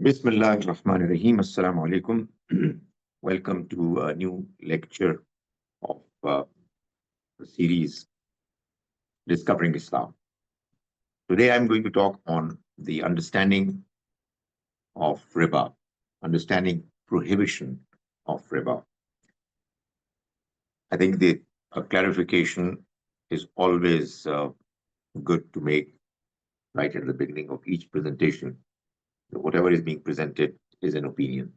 Bismillah ar-Rahman ar-Rahim. Assalamu alaikum. Welcome to a new lecture of the series Discovering Islam. Today I'm going to talk on the understanding of Riba, understanding prohibition of Riba. I think the clarification is always good to make right at the beginning of each presentation. Whatever is being presented is an opinion,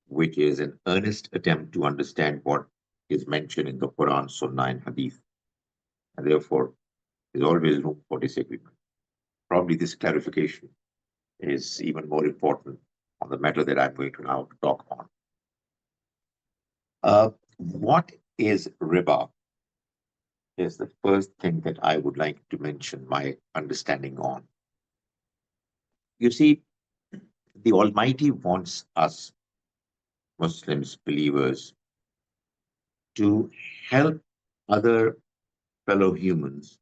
which is an earnest attempt to understand what is mentioned in the Quran, Sunnah, and Hadith. And therefore, there's always room for disagreement. Probably this clarification is even more important on the matter that I'm going to now talk on. What is riba? Is the first thing that I would like to mention my understanding on. You see, the Almighty wants us, Muslims, believers, to help other fellow humans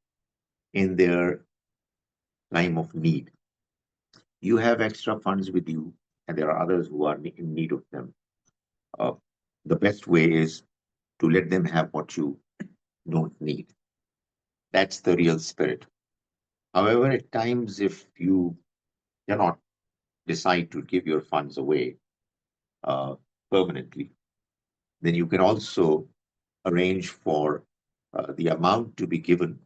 in their time of need. You have extra funds with you, and there are others who are in need of them. The best way is to let them have what you don't need. That's the real spirit. However, at times, if you cannot decide to give your funds away uh, permanently, then you can also arrange for the amount to be given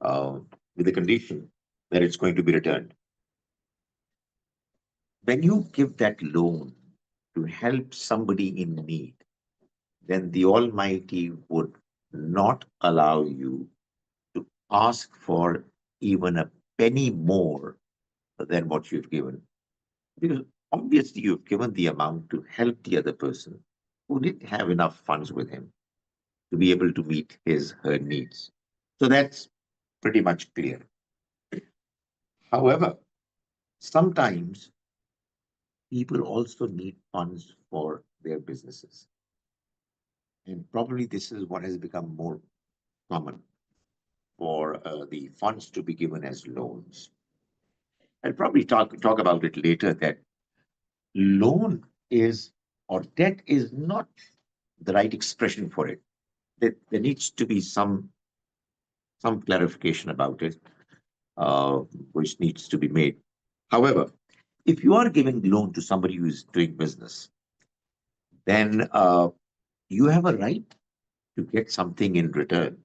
with the condition that it's going to be returned. When you give that loan to help somebody in need, then the Almighty would not allow you to ask for even a penny more than what you've given. Because obviously you've given the amount to help the other person who didn't have enough funds with him to be able to meet her needs. So that's pretty much clear. However, sometimes people also need funds for their businesses. And probably this is what has become more common for the funds to be given as loans. I'll probably talk about it later that loan is or debt is not the right expression for it. There needs to be some clarification about it, uh, which needs to be made. However, if you are giving loan to somebody who is doing business, then you have a right to get something in return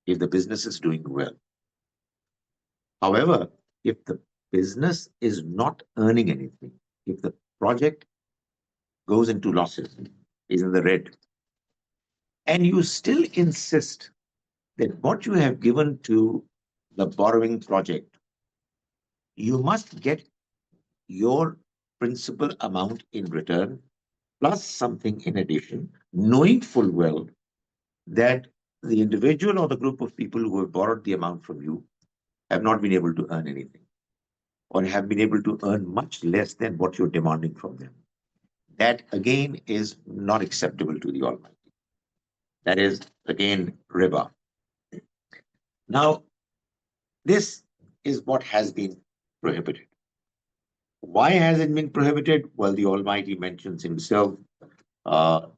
if the business is doing well. However, if the business is not earning anything, if the project goes into losses, is in the red, and you still insist that what you have given to the borrowing project, you must get your principal amount in return plus something in addition, knowing full well that the individual or the group of people who have borrowed the amount from you have not been able to earn anything or have been able to earn much less than what you're demanding from them. That again is not acceptable to the Almighty. That is again riba. Now, this is what has been prohibited. Why has it been prohibited? Well, the Almighty mentions himself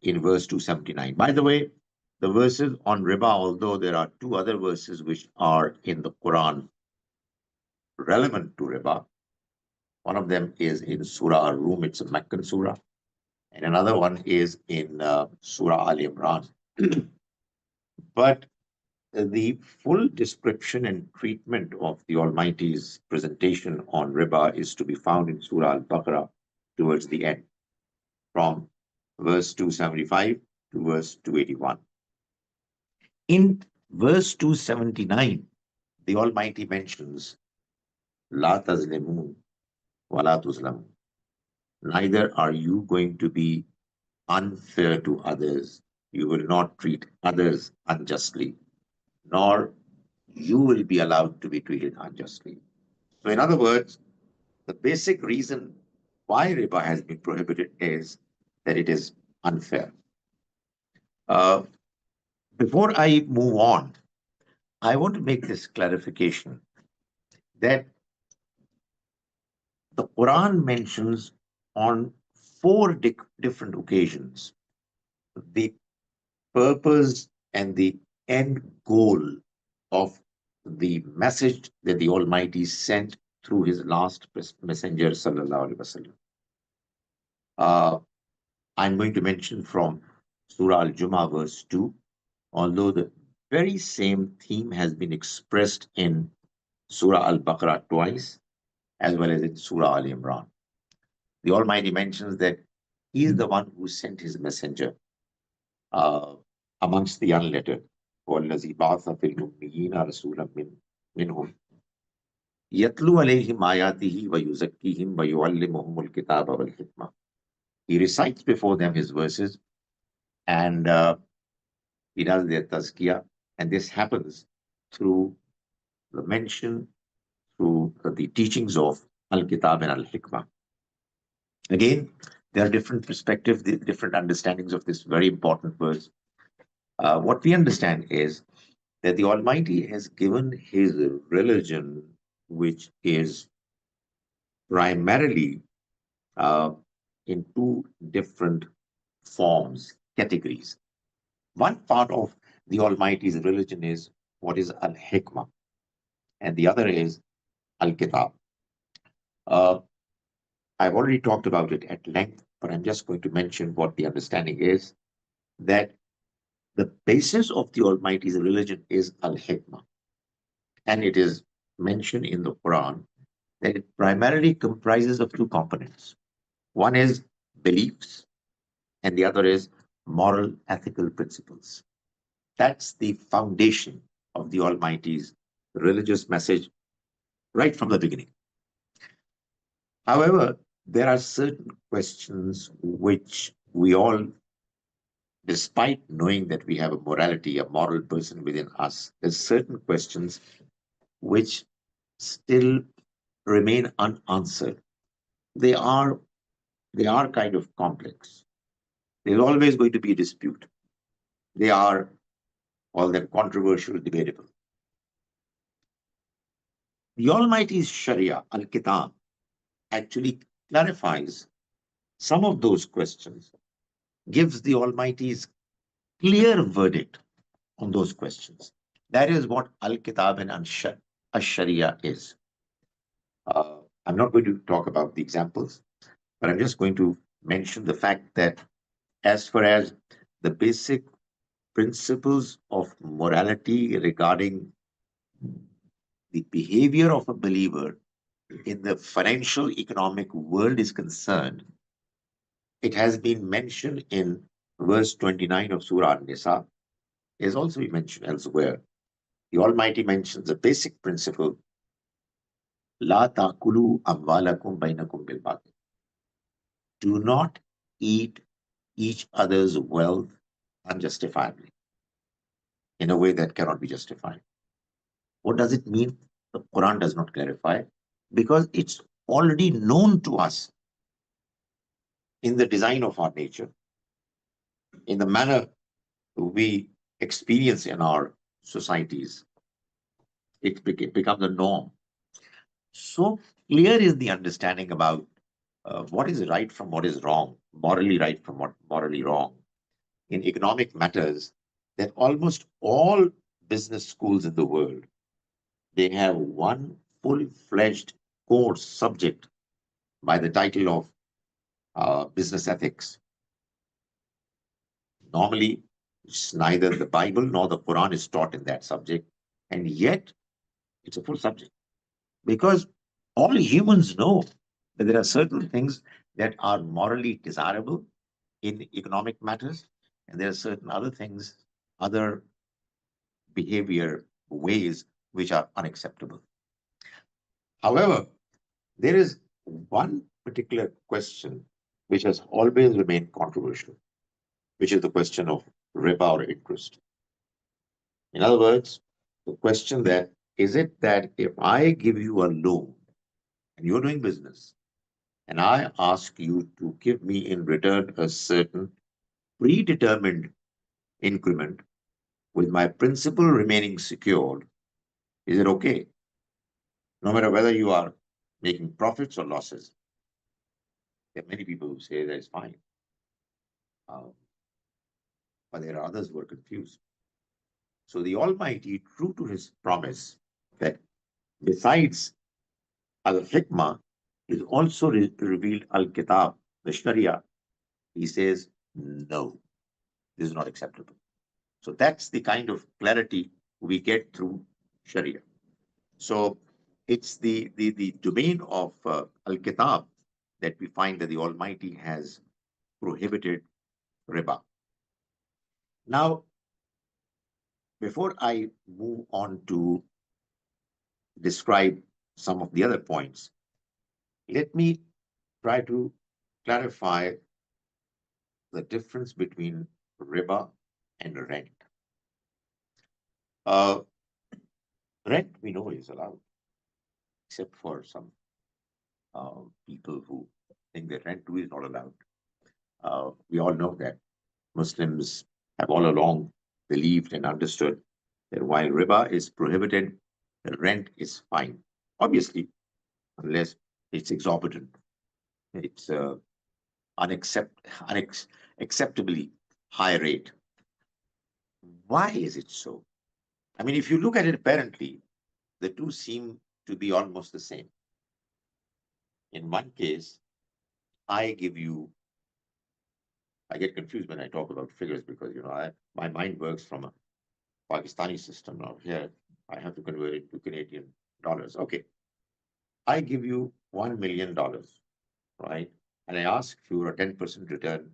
in verse 279. By the way, the verses on riba, although there are two other verses which are in the Quran relevant to riba, one of them is in Surah Ar-Rum, it's a Meccan surah, and another one is in Surah Al Imran. But the full description and treatment of the Almighty's presentation on riba is to be found in Surah Al-Baqarah towards the end, from verse 275 to verse 281. In verse 279, the Almighty mentions, La tazlimun wa la tuzlamun. Neither are you going to be unfair to others. You will not treat others unjustly, nor you will be allowed to be treated unjustly. So, in other words, the basic reason why riba has been prohibited is that it is unfair. Uh, Before I move on, I want to make this clarification that the Quran mentions on four different occasions the purpose and the end goal of the message that the Almighty sent through His last messenger, sallallahu alaihi wasallam. Uh, I'm going to mention from Surah Al-Jumu'ah, verse 2, although the very same theme has been expressed in Surah Al-Baqarah twice, as well as in Surah Al-Imran. The Almighty mentions that He is the one who sent His messenger amongst the unlettered. وَالَّذِي بَعَثَ فِي الْأُمِّيِّينَ رَسُولًا مِّنْهُمْ يَتْلُو عَلَيْهِمْ آيَاتِهِ وَيُزَكِّيهِمْ وَيُعَلِّمُهُمُ الْكِتَابَ وَالْحِكْمَةَ. He recites before them His verses and He does their tazkiyah, and this happens through the mention, through the teachings of Al-Kitab and Al-Hikmah. Again, there are different perspectives, different understandings of this very important verse. What we understand is that the Almighty has given His religion, which is primarily in two different forms, categories. One part of the Almighty's religion is what is Al-Hikmah, and the other is Al-Kitab. I've already talked about it at length, but I'm just going to mention what the understanding is, that the basis of the Almighty's religion is Al-Hikmah. And it is mentioned in the Quran that it primarily comprises of two components. One is beliefs, and the other is moral, ethical principles. That's the foundation of the Almighty's religious message right from the beginning. However, there are certain questions which we all, despite knowing that we have a morality, a moral person within us, there's certain questions which still remain unanswered. They are kind of complex. There's always going to be a dispute. They are all that controversial, debatable. The Almighty's Sharia, Al-Kitab, actually clarifies some of those questions, gives the Almighty's clear verdict on those questions. That is what Al-Kitab and Al-Sharia is. I'm not going to talk about the examples, but I'm just going to mention the fact that as far as the basic principles of morality regarding the behavior of a believer in the financial economic world is concerned, it has been mentioned in verse 29 of Surah An-Nisa. It has also been mentioned elsewhere. The Almighty mentions a basic principle, La ta'kulu amwalakum bainakum bil batil. Do not eat each other's wealth unjustifiably, in a way that cannot be justified. What does it mean? The Quran does not clarify, because it's already known to us in the design of our nature, in the manner we experience in our societies. It becomes a norm. So clear is the understanding about what is right from what is wrong, morally right from what morally wrong in economic matters, that almost all business schools in the world, they have one full-fledged course subject by the title of business ethics. Normally, it's neither the Bible nor the Quran is taught in that subject, and yet it's a full subject. Because all humans know that there are certain things that are morally desirable in economic matters, and there are certain other things, other behavior ways which are unacceptable. However, there is one particular question which has always remained controversial, which is the question of riba or interest. In other words, the question that is it that if I give you a loan and you're doing business, and I ask you to give me in return a certain predetermined increment with my principal remaining secured, is it okay? No matter whether you are making profits or losses. There are many people who say that it's fine, uh, but there are others who are confused. So the Almighty, true to his promise that besides al-hikmah, is also revealed al-kitab, the Sharia, he says, no, this is not acceptable. So that's the kind of clarity we get through Sharia. So it's the domain of al-kitab that we find that the Almighty has prohibited riba. Now, before I move on to describe some of the other points, let me try to clarify the difference between riba and rent. Uh, Rent, we know, is allowed, except for some people who think that rent too is not allowed. We all know that Muslims have all along believed and understood that while riba is prohibited, the rent is fine. Obviously, unless it's exorbitant, it's unacceptably high rate. Why is it so? I mean, if you look at it apparently, the two seem to be almost the same. In one case, I give you, I get confused when I talk about figures because, my mind works from a Pakistani system. Now here, I have to convert it to Canadian dollars. Okay. I give you $1 million, right? And I ask for a 10% return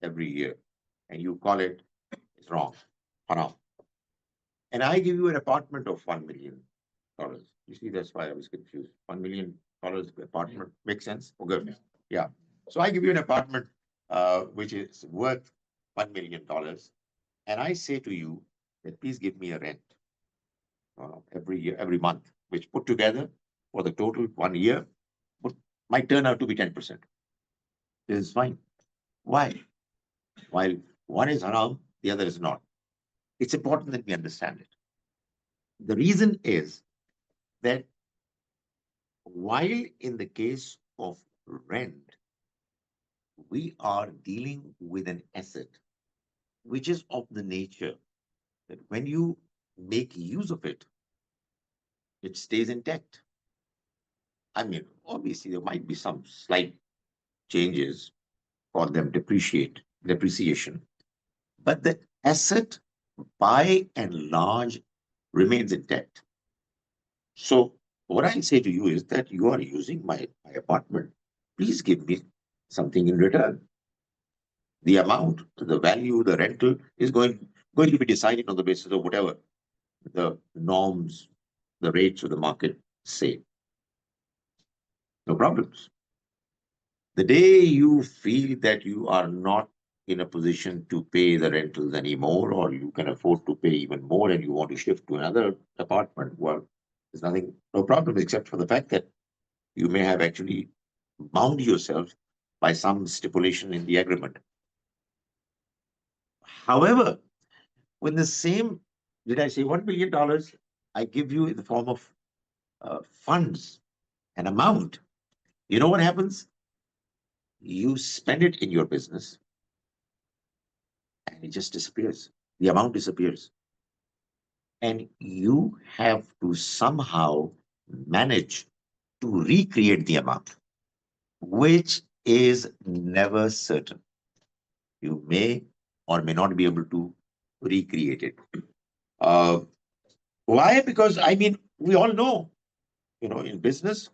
every year. And you call it, it's wrong, haram. And I give you an apartment of $1 million. You see, that's why I was confused. $1 million apartment makes sense? Oh, good. Yeah. So I give you an apartment which is worth $1 million. And I say to you that please give me a rent every year, every month, which put together for the total 1 year might turn out to be 10%. This is fine. Why? While one is haram, the other is not. It's important that we understand it. The reason is that while in the case of rent, we are dealing with an asset which is of the nature that when you make use of it, it stays intact. I mean, obviously, there might be some slight changes for them depreciation, but the asset by and large remains intact. So what I say to you is that you are using my apartment. Please give me something in return. The amount, the value, the rental is going to be decided on the basis of whatever the norms, the rates of the market say. No problems. The day you feel that you are not in a position to pay the rentals anymore, or you can afford to pay even more and you want to shift to another apartment, well, there's nothing, no problem, except for the fact that you may have actually bound yourself by some stipulation in the agreement. However, when the same, did I say $1 million, I give you in the form of funds, an amount, you know what happens? You spend it in your business and it just disappears. The amount disappears. And you have to somehow manage to recreate the amount, which is never certain. You may or may not be able to recreate it. Uh, why? Because I mean, we all know, in business,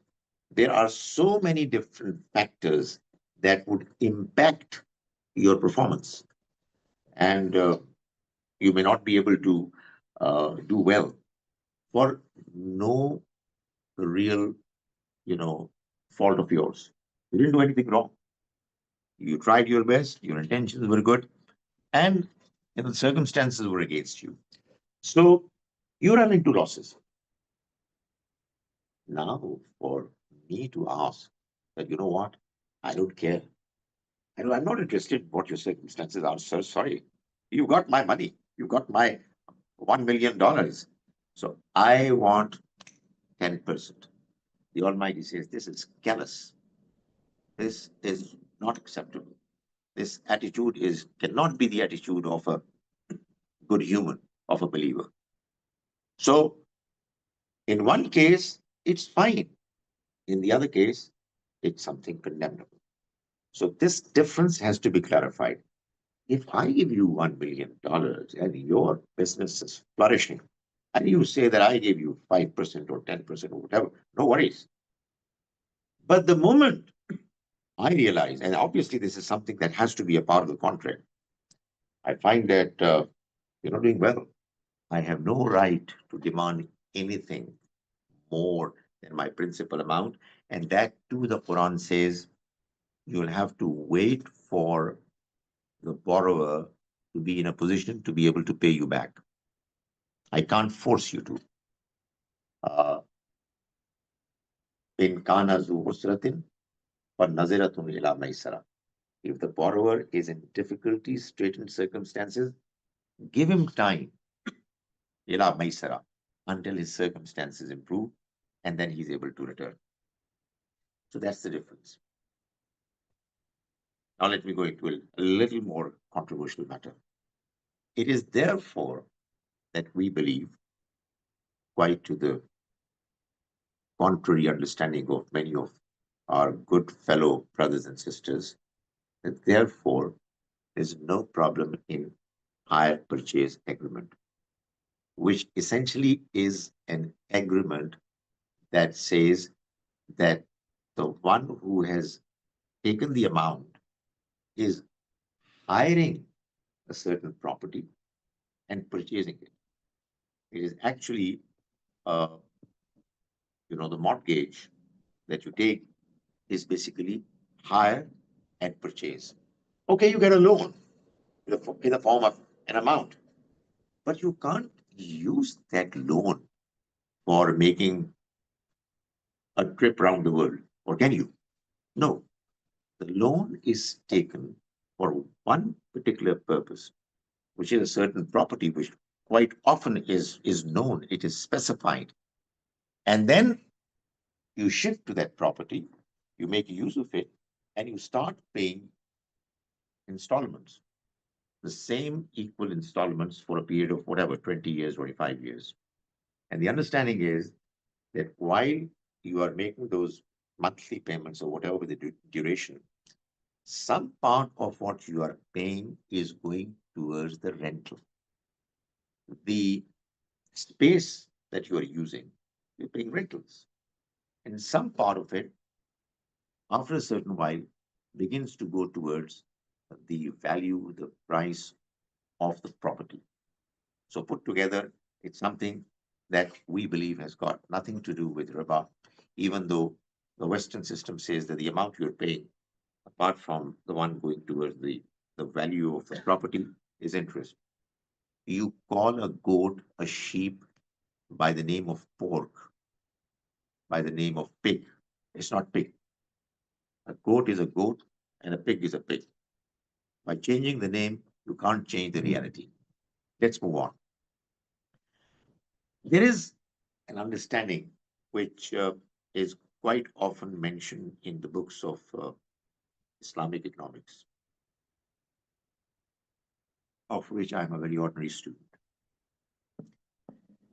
there are so many different factors that would impact your performance. And you may not be able to do well for no real, fault of yours. You didn't do anything wrong. You tried your best, your intentions were good, and the circumstances were against you. So you run into losses. Now, for me to ask that, you know what, I don't care. I'm not interested in what your circumstances are, sir. Sorry. You got my money. You got my $1 million. So I want 10%. The Almighty says this is callous. This is not acceptable. This attitude cannot be the attitude of a good human, of a believer. So, in one case, it's fine. In the other case, it's something condemnable. So, this difference has to be clarified. If I give you $1 billion and your business is flourishing, and you say that I gave you 5% or 10% or whatever, no worries. But the moment I realize, and obviously this is something that has to be a part of the contract, I find that you're not doing well. I have no right to demand anything more than my principal amount. And that too, the Quran says you'll have to wait for the borrower to be in a position to be able to pay you back. I can't force you to. Uh, In kana zu usratin or naziratun ila maisara. If the borrower is in difficulties, straitened circumstances, give him time, ila maisara, until his circumstances improve, and then he's able to return. So that's the difference. Now let me go into a little more controversial matter. It is therefore that we believe, quite to the contrary understanding of many of our good fellow brothers and sisters, that therefore there's no problem in hire purchase agreement, which essentially is an agreement that says that the one who has taken the amount is hiring a certain property and purchasing it. It is actually, uh, the mortgage that you take is basically hire and purchase. Okay, you get a loan in the form of an amount, but you can't use that loan for making a trip around the world, or can you? No, the loan is taken for one particular purpose, which is a certain property, which quite often is known, it is specified. And then you shift to that property, you make use of it, and you start paying installments, the same equal installments for a period of whatever, 20 years, 25 years. And the understanding is that while you are making those monthly payments or whatever the duration, some part of what you are paying is going towards the rental. The space that you are using, you're paying rentals. And some part of it, after a certain while, begins to go towards the value, the price of the property. So put together, it's something that we believe has got nothing to do with riba, even though the Western system says that the amount you're paying, apart from the one going towards the value of the property, is interest. You call a goat a sheep by the name of pork, by the name of pig. It's not pig. A goat is a goat and a pig is a pig. By changing the name, you can't change the reality. Let's move on. There is an understanding which is quite often mentioned in the books of Islamic economics, of which I'm a very ordinary student,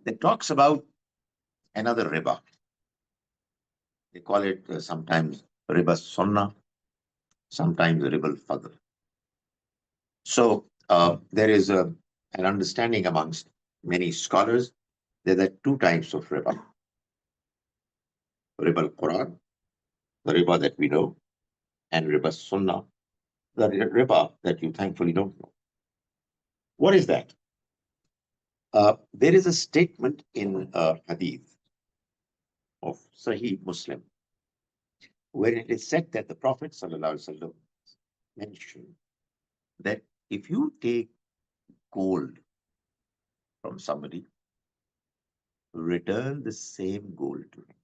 that talks about another riba. They call it sometimes riba sunnah, sometimes riba al-fadl. So there is an understanding amongst many scholars that there are two types of riba. Riba al-Quran, the riba that we know, and riba sunnah, the riba that you thankfully don't know. What is that? There is a statement in hadith of Sahih Muslim where it is said that the Prophet ﷺ mentioned that if you take gold from somebody, return the same gold to him,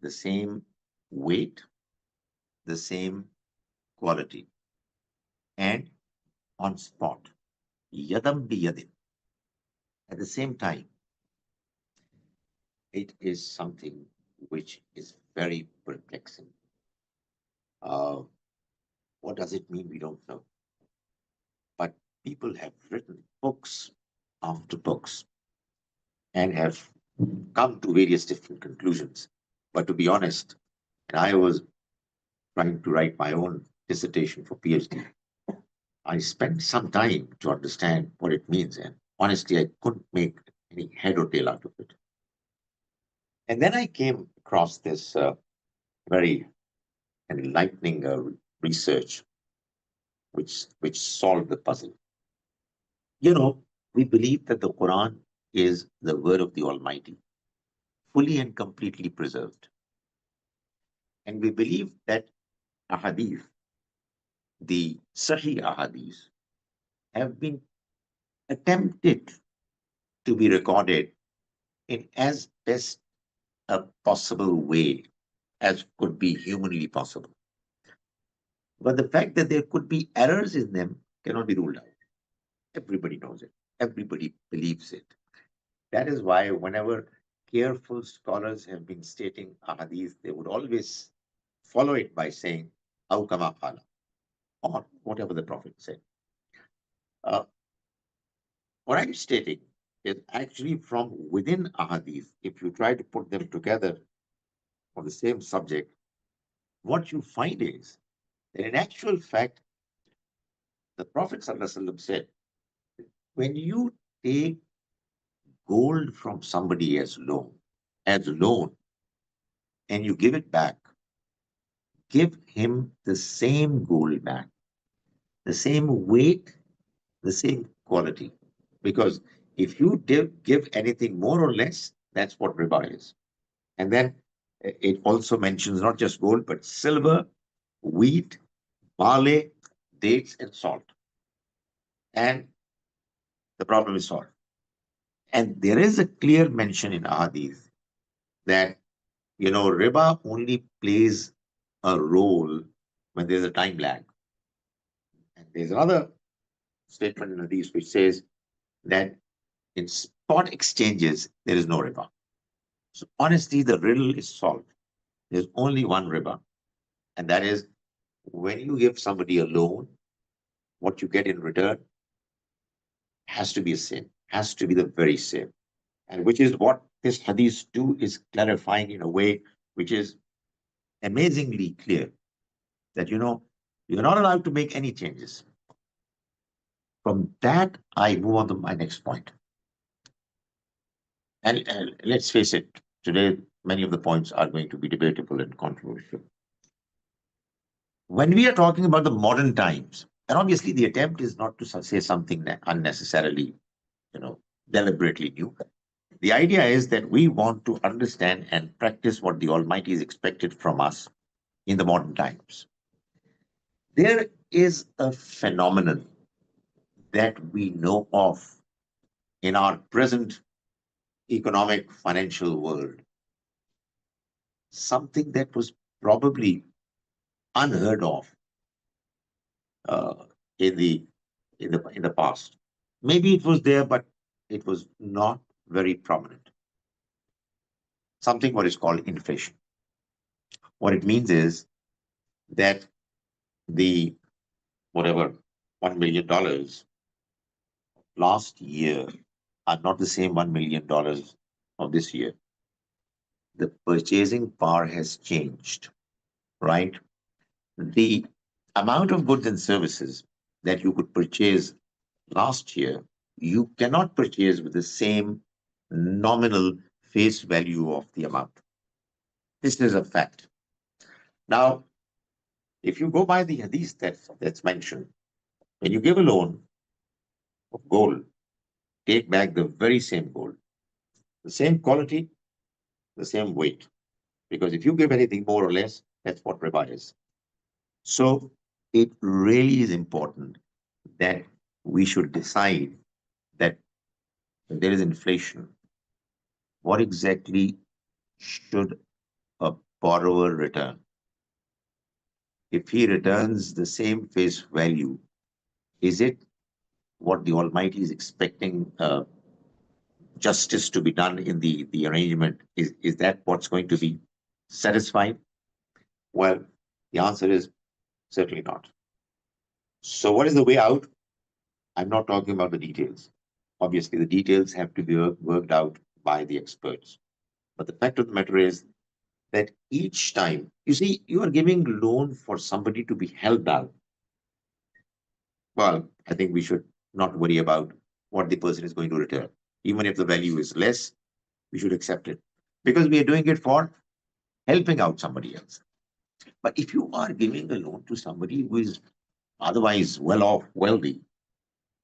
the same weight, the same quality, and on spot, yadam bi yadin. At the same time, it is something which is very perplexing. Uh, what does it mean? We don't know. But people have written books after books and have come to various different conclusions. But to be honest, and I was trying to write my own dissertation for PhD, I spent some time to understand what it means. And honestly, I couldn't make any head or tail out of it. And then I came across this very enlightening research which solved the puzzle. You know, we believe that the Quran is the word of the Almighty, fully and completely preserved. And we believe that ahadith, the Sahih ahadith, have been attempted to be recorded in as best a possible way as could be humanly possible. But the fact that there could be errors in them cannot be ruled out. Everybody knows it. Everybody believes it. That is why whenever careful scholars have been stating ahadith, they would always follow it by saying, "Aw kama qala," or whatever the Prophet said. Uh, what I'm stating is actually from within ahadith. If you try to put them together on the same subject, what you find is that in actual fact, the Prophet ﷺ said, when you take gold from somebody as loan, and you give it back, give him the same gold back, the same weight, the same quality. Because if you give anything more or less, that's what riba is. And then it also mentions not just gold, but silver, wheat, barley, dates, and salt. And the problem is solved. And there is a clear mention in Ahadith that, riba only plays a role when there's a time lag. And there's another statement in Hadith which says that in spot exchanges, there is no riba. So honestly, the riddle is solved. There's only one riba, and that is when you give somebody a loan, what you get in return has to be the same, has to be the very same. And which is what this hadith too is clarifying in a way which is amazingly clear that, you're not allowed to make any changes. From that, I move on to my next point. And let's face it, today, many of the points are going to be debatable and controversial. When we are talking about the modern times, and obviously the attempt is not to say something unnecessarily, deliberately new. The idea is that we want to understand and practice what the Almighty is expected from us in the modern times. There is a phenomenon that we know of in our present economic financial world, something that was probably unheard of uh, in the past. Maybe it was there, but it was not very prominent. Something what is called inflation. What it means is that the whatever $1 million last year are not the same $1 million of this year. The purchasing power has changed, right? The amount of goods and services that you could purchase last year, you cannot purchase with the same nominal face value of the amount. This is a fact. Now, if you go by the hadith that's mentioned, when you give a loan of gold, take back the very same gold, the same quality, the same weight. Because if you give anything more or less, that's what riba is. So it really is important that we should decide that if there is inflation, what exactly should a borrower return? If he returns the same face value, is it what the Almighty is expecting justice to be done in the arrangement? Is that what's going to be satisfied? Well, The answer is certainly not. So, what is the way out? I'm not talking about the details. Obviously, the details have to be worked out by the experts. But the fact of the matter is that each time, you see, you are giving loan for somebody to be held down. Well, I think we should not worry about what the person is going to return. Even if the value is less, we should accept it because we are doing it for helping out somebody else. But if you are giving a loan to somebody who is otherwise well off, wealthy,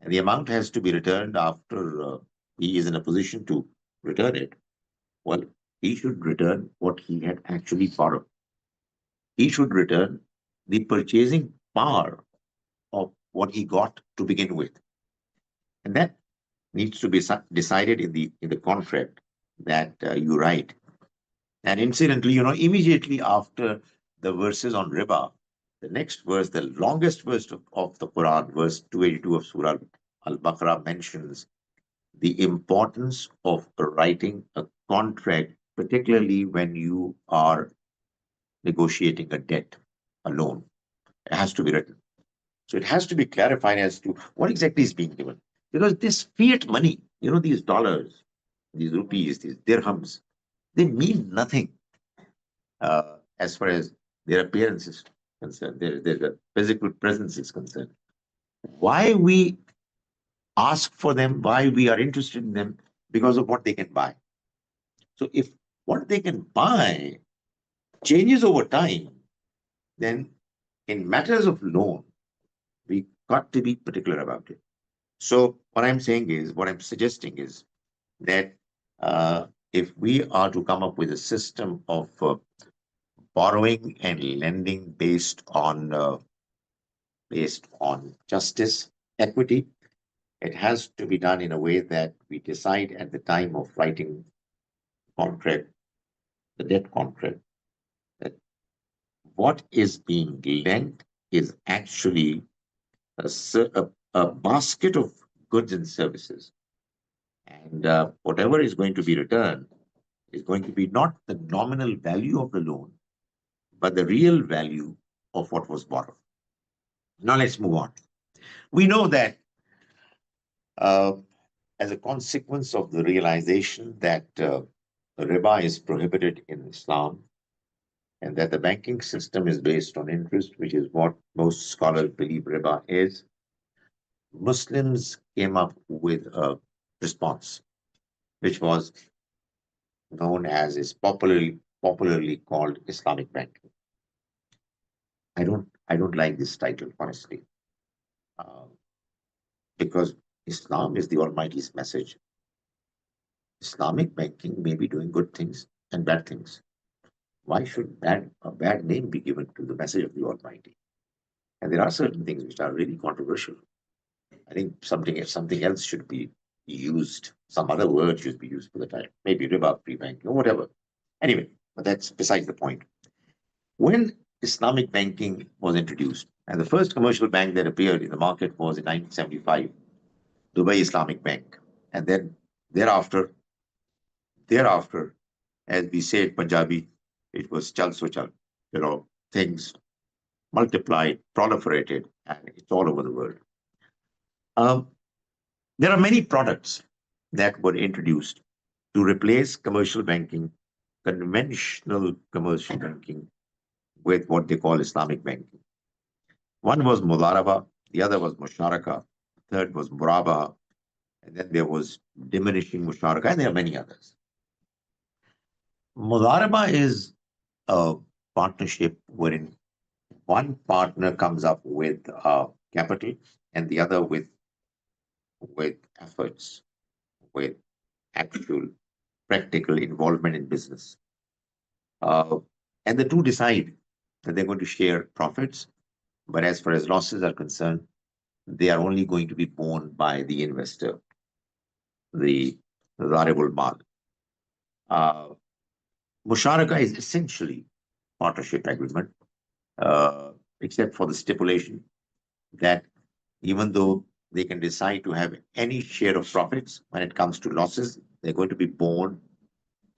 and the amount has to be returned after he is in a position to return it, well, he should return what he had actually borrowed. He should return the purchasing power of what he got to begin with. And that needs to be decided in the contract that you write. And incidentally, immediately after the verses on riba, the next verse, the longest verse of the Quran, verse 282 of Surah Al-Baqarah, mentions the importance of writing a contract, particularly when you are negotiating a debt, a loan. It has to be written. So it has to be clarified as to what exactly is being given. Because this fiat money, these dollars, these rupees, these dirhams, they mean nothing as far as their appearance is concerned, their physical presence is concerned. Why we ask for them, why we are interested in them, because of what they can buy. So if what they can buy changes over time, then in matters of loan, we got to be particular about it. So what I'm saying is, what I'm suggesting is that if we are to come up with a system of borrowing and lending based on justice, equity, it has to be done in a way that we decide at the time of writing contract, the debt contract, that what is being lent is actually a basket of goods and services. And whatever is going to be returned is going to be not the nominal value of the loan, but the real value of what was borrowed. Now let's move on. We know that uh, as a consequence of the realization that riba is prohibited in Islam and that the banking system is based on interest, which is what most scholars believe riba is, Muslims came up with a response, which was known as is popularly called Islamic banking. I don't like this title honestly, uh, because Islam is the Almighty's message. Islamic banking may be doing good things and bad things. Why should a bad name be given to the message of the Almighty? And there are certain things which are really controversial. I think something else should be used. Some other word should be used for the time. Maybe riba, free banking, or whatever. Anyway, but that's besides the point. When Islamic banking was introduced, and the first commercial bank that appeared in the market was in 1975, Dubai Islamic Bank, and then thereafter, as we say in Punjabi, it was chal so chal. Things multiplied, proliferated, and it's all over the world. Um, there are many products that were introduced to replace commercial banking, conventional commercial banking, with what they call Islamic banking. One was Mudaraba, the other was Musharaka, the third was Muraba, and then there was diminishing Musharaka, and there are many others. Mudaraba is a partnership wherein one partner comes up with capital and the other with efforts, with actual practical involvement in business. Uh, and the two decide that they're going to share profits, but as far as losses are concerned, they are only going to be borne by the investor, the variable mal. Uh, Musharaka is essentially partnership agreement, except for the stipulation that even though they can decide to have any share of profits, when it comes to losses, they're going to be borne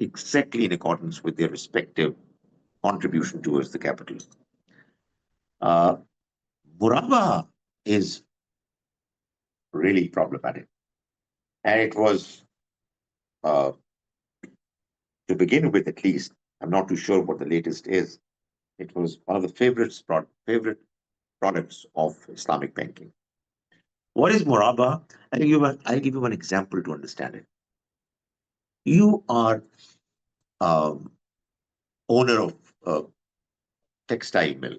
exactly in accordance with their respective contribution towards the capital. Uh, Muraba is really problematic. And it was, uh, to begin with at least, I'm not too sure what the latest is, it was one of the favorite products of Islamic banking. What is Muraba? I'll give you one example to understand it. You are um, owner of a textile mill.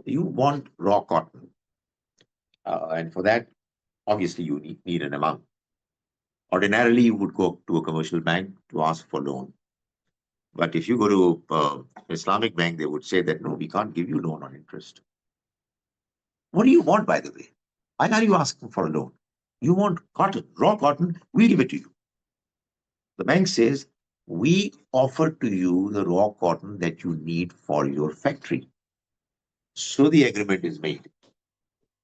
You want raw cotton. And for that, obviously, you need an amount. Ordinarily, you would go to a commercial bank to ask for loan. But if you go to Islamic bank, they would say that, no, we can't give you loan on interest. What do you want, by the way? Why are you asking for a loan? You want cotton, raw cotton, we give it to you. The bank says, we offer to you the raw cotton that you need for your factory. So the agreement is made.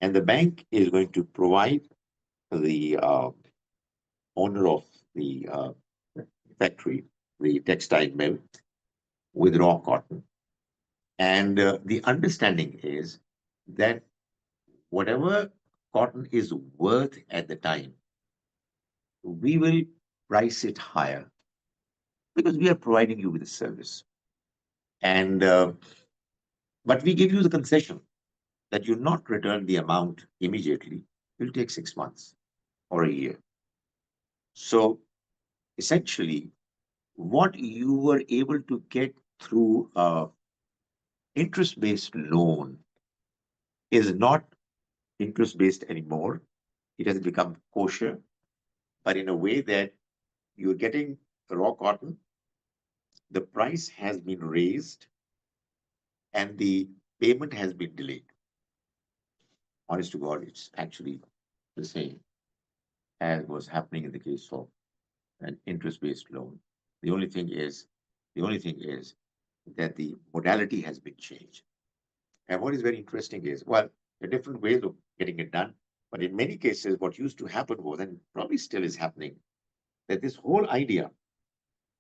And the bank is going to provide the owner of the factory, the textile mill, with raw cotton. And the understanding is that whatever cotton is worth at the time, we will price it higher because we are providing you with a service. And but we give you the concession that you not return the amount immediately. It will take 6 months or a year. So essentially, what you were able to get through interest-based loan is not interest-based anymore. It has become kosher, but in a way that you're getting raw cotton, the price has been raised, and the payment has been delayed. Honest to God, it's actually the same as was happening in the case of an interest-based loan. The only thing is, the only thing is that the modality has been changed. And what is very interesting is, well, there are different ways of getting it done. But in many cases, what used to happen was, and probably still is happening, that this whole idea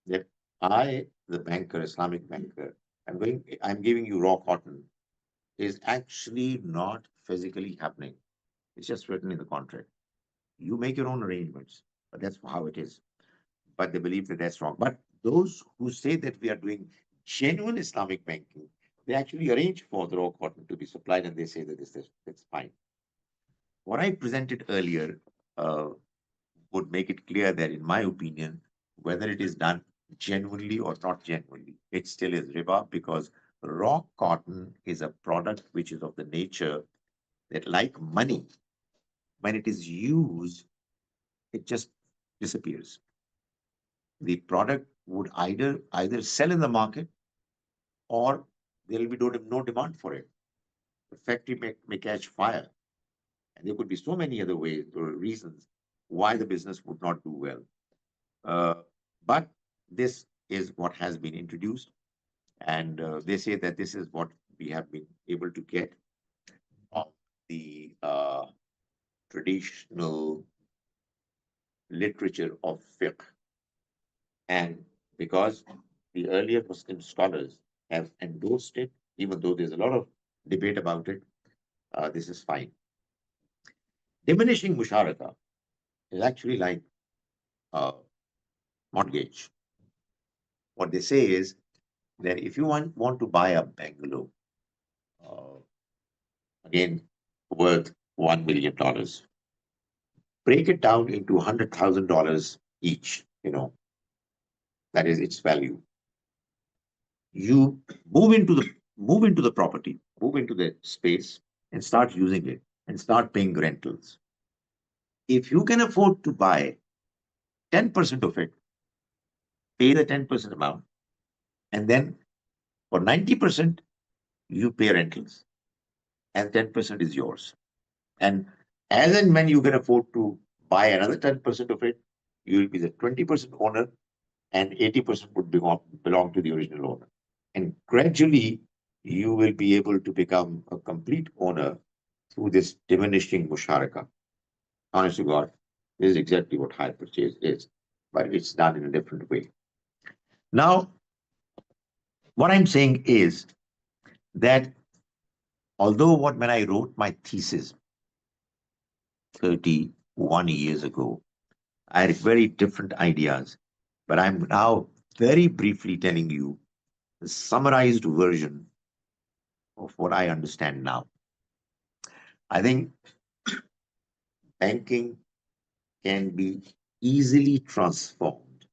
that I, the banker, Islamic banker, I'm giving you raw cotton is actually not physically happening. It's just written in the contract. You make your own arrangements, but that's how it is. But they believe that that's wrong. But those who say that we are doing genuine Islamic banking, they actually arrange for the raw cotton to be supplied, and they say that it's fine. What I presented earlier uh, would make it clear that, in my opinion, whether it is done genuinely or not genuinely, it still is riba because raw cotton is a product which is of the nature that, like money, when it is used, it just disappears. The product would either sell in the market or there will be no demand for it. The factory may catch fire, and there could be so many other ways or reasons why the business would not do well. Uh, but this is what has been introduced, and they say that this is what we have been able to get of the traditional literature of fiqh. And because the earlier Muslim scholars have endorsed it, even though there's a lot of debate about it, this is fine. Diminishing musharaka is actually like uh, mortgage. What they say is that if you want to buy a bungalow, uh, again, worth $1 million, break it down into $100,000 each, that is its value. You move into the property, move into the space, and start using it and start paying rentals. If you can afford to buy 10% of it, pay the 10% amount, and then for 90%, you pay rentals, and 10% is yours. And as and when you can afford to buy another 10% of it, you will be the 20% owner, and 80% would belong to the original owner. And gradually, you will be able to become a complete owner through this diminishing musharaka. Honest to God, this is exactly what hire purchase is, but it's done in a different way. Now, what I'm saying is that Although when I wrote my thesis 31 years ago, I had very different ideas, but I'm now very briefly telling you the summarized version of what I understand now. I think banking can be easily transformed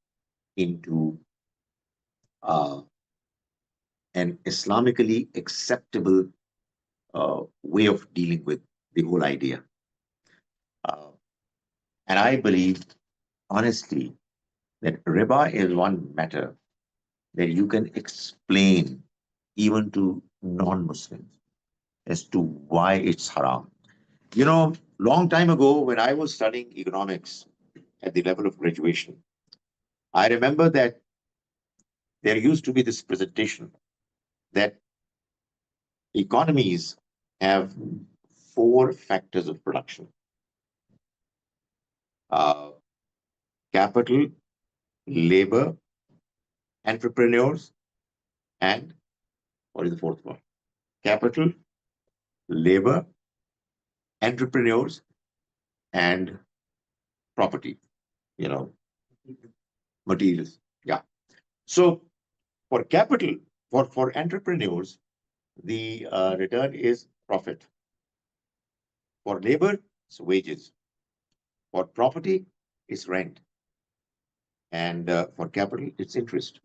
into uh, an Islamically acceptable way of dealing with the whole idea. Uh, and I believe, honestly, that riba is one matter that you can explain even to non-Muslims as to why it's haram. Long time ago when I was studying economics at the level of graduation, I remember that there used to be this presentation that economies have four factors of production: uh, capital, labor, entrepreneurs, and what is the fourth one? Capital, labor, entrepreneurs, and property, you know, materials. Yeah. So for capital, for entrepreneurs, the return is profit. For labor, it's wages. For property, it's rent. And for capital, it's interest.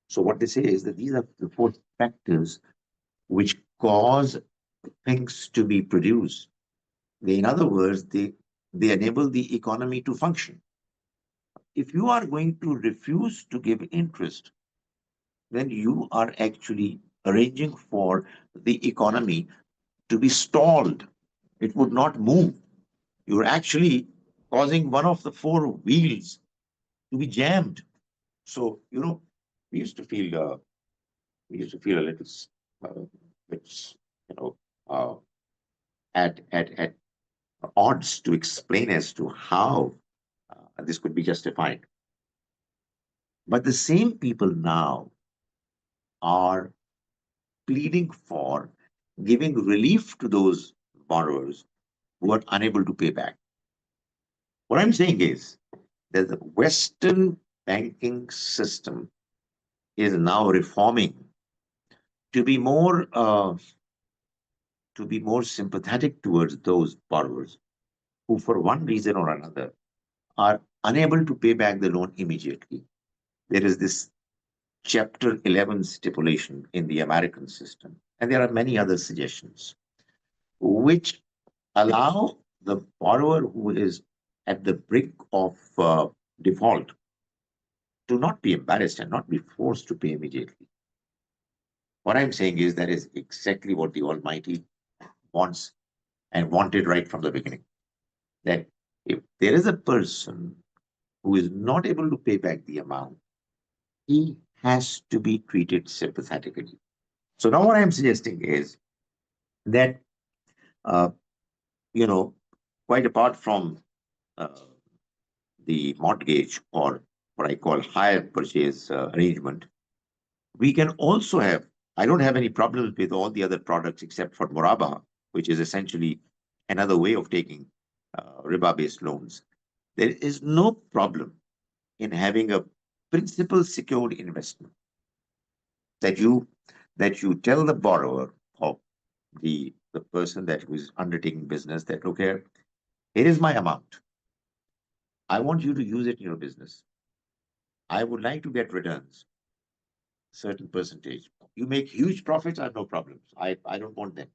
So what they say is that these are the four factors which cause things to be produced. In other words, they enable the economy to function. If you are going to refuse to give interest, then you are actually arranging for the economy to be stalled. It would not move. You're actually causing one of the four wheels to be jammed. So, we used to feel a little bit, you know, uh, at odds to explain as to how this could be justified. But the same people now are pleading for giving relief to those borrowers who are unable to pay back. What I'm saying is that the Western banking system is now reforming to be more sympathetic towards those borrowers who, for one reason or another, are unable to pay back the loan immediately. There is this Chapter 11 stipulation in the American system, and there are many other suggestions which allow the borrower who is at the brink of default to not be embarrassed and not be forced to pay immediately. What I'm saying is that is exactly what the Almighty wants and wanted right from the beginning. That if there is a person who is not able to pay back the amount, he has to be treated sympathetically. So now what I'm suggesting is that, uh, you know, quite apart from uh, the mortgage or what I call hire purchase arrangement, we can also have, I don't have any problems with all the other products except for Muraba, which is essentially another way of taking riba based loans. There is no problem in having a principal secured investment that you tell the borrower or the person that who is undertaking business that, okay, here is my amount. I want you to use it in your business. I would like to get returns, certain percentage. You make huge profits, I have no problems. I don't want them.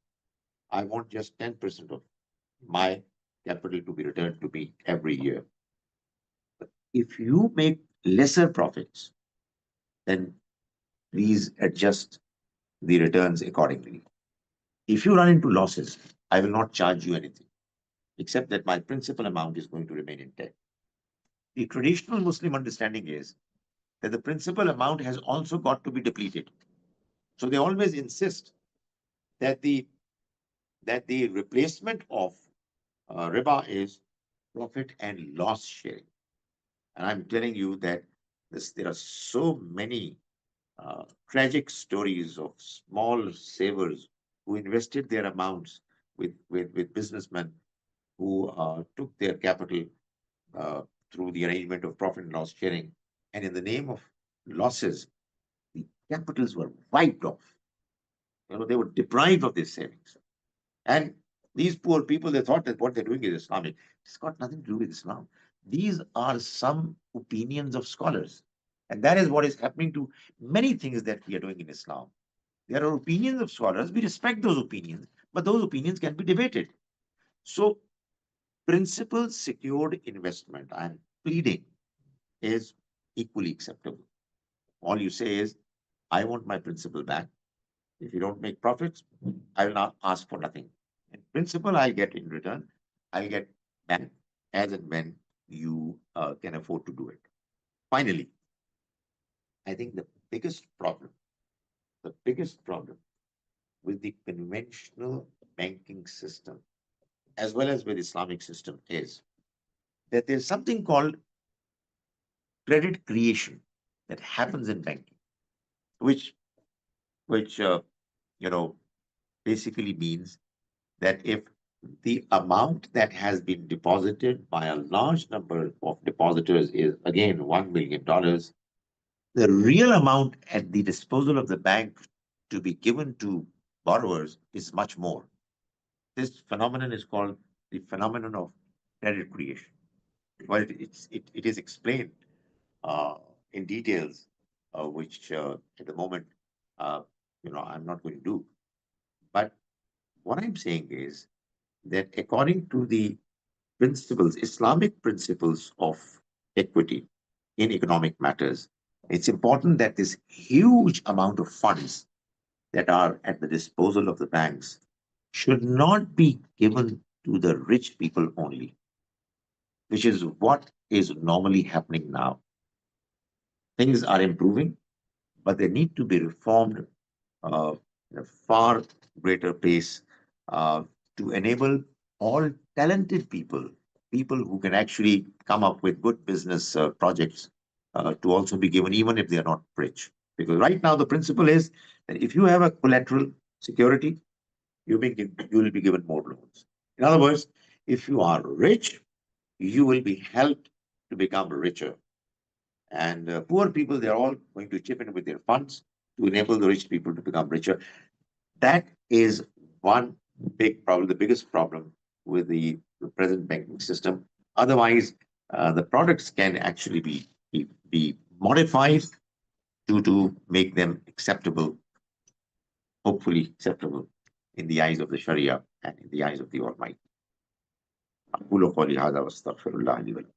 I want just 10% of my capital to be returned to me every year. But if you make lesser profits, then please adjust the returns accordingly. If you run into losses, I will not charge you anything, except that my principal amount is going to remain intact. The traditional Muslim understanding is that the principal amount has also got to be depleted. So they always insist that the replacement of riba is profit and loss sharing. And I'm telling you that there are so many tragic stories of small savers who invested their amounts with businessmen who took their capital uh, through the arrangement of profit and loss sharing. And in the name of losses, the capitals were wiped off. They were deprived of their savings. And these poor people, they thought that what they're doing is Islamic. It's got nothing to do with Islam. These are some opinions of scholars. And that is what is happening to many things that we are doing in Islam. There are opinions of scholars. We respect those opinions, but those opinions can be debated. So, principal secured investment, I'm pleading, is equally acceptable. All you say is, I want my principal back. If you don't make profits, I will not ask for nothing. In principle, I'll get in return. I'll get back as and when you can afford to do it. Finally, I think the biggest problem with the conventional banking system, as well as with Islamic system, is that there's something called credit creation that happens in banking, which which you know basically means that if the amount that has been deposited by a large number of depositors is again $1 million, the real amount at the disposal of the bank to be given to borrowers is much more. This phenomenon is called the phenomenon of credit creation. Well, it is explained uh, in details, which at the moment, uh, I'm not going to do. But what I'm saying is that according to the principles, Islamic principles of equity in economic matters, it's important that this huge amount of funds that are at the disposal of the banks should not be given to the rich people only, which is what is normally happening now. Things are improving, but they need to be reformed at a far greater pace uh, to enable all talented people, people who can actually come up with good business projects, to also be given, even if they are not rich. Because right now, the principle is that if you have a collateral security, you will be given more loans. In other words, if you are rich, you will be helped to become richer. And poor people, they're all going to chip in with their funds to enable the rich people to become richer. That is one big problem, the biggest problem with the present banking system. Otherwise, the products can actually be modified to make them acceptable, hopefully acceptable in the eyes of the Sharia and in the eyes of the Almighty. أقول قولي هذا وأستغفر الله لي ولكم.